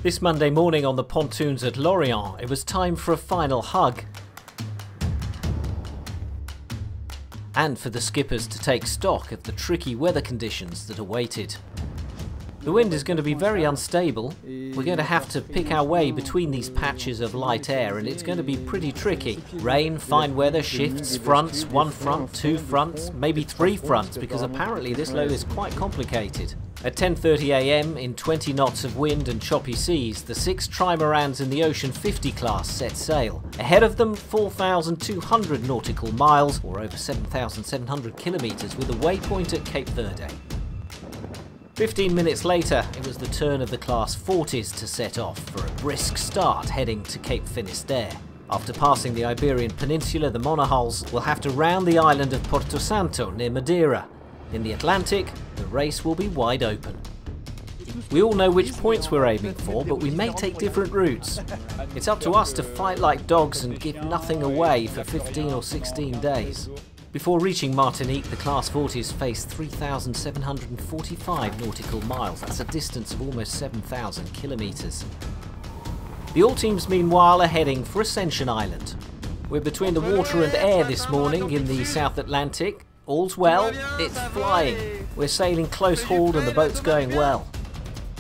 This Monday morning on the pontoons at Lorient, it was time for a final hug. And for the skippers to take stock of the tricky weather conditions that awaited. The wind is going to be very unstable. We're going to have to pick our way between these patches of light air, and it's going to be pretty tricky. Rain, fine weather, shifts, fronts, one front, two fronts, maybe three fronts, because apparently this load is quite complicated. At 10:30 AM, in 20 knots of wind and choppy seas, the 6 trimarans in the Ocean 50 class set sail. Ahead of them, 4,200 nautical miles, or over 7,700 kilometres, with a waypoint at Cape Verde. 15 minutes later, it was the turn of the Class 40s to set off for a brisk start heading to Cape Finisterre. After passing the Iberian Peninsula, the monohulls will have to round the island of Porto Santo near Madeira. In the Atlantic, the race will be wide open. We all know which points we're aiming for, but we may take different routes. It's up to us to fight like dogs and give nothing away for 15 or 16 days. Before reaching Martinique, the Class 40s face 3,745 nautical miles. That's a distance of almost 7,000 kilometres. The all teams meanwhile are heading for Ascension Island. We're between the water and air this morning in the South Atlantic. All's well, it's flying. We're sailing close hauled and the boat's going well.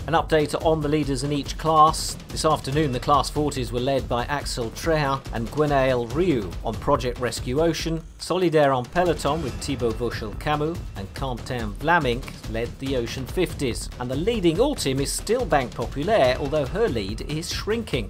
An update on the leaders in each class. This afternoon the Class 40s were led by Axel Trehin and Gwenaël Riou on Project Rescue Ocean. Solidaire en peloton with Thibaut Vauchel-Camus and Quentin Vlamink led the Ocean 50s. And the leading all team is still Banque Populaire, although her lead is shrinking.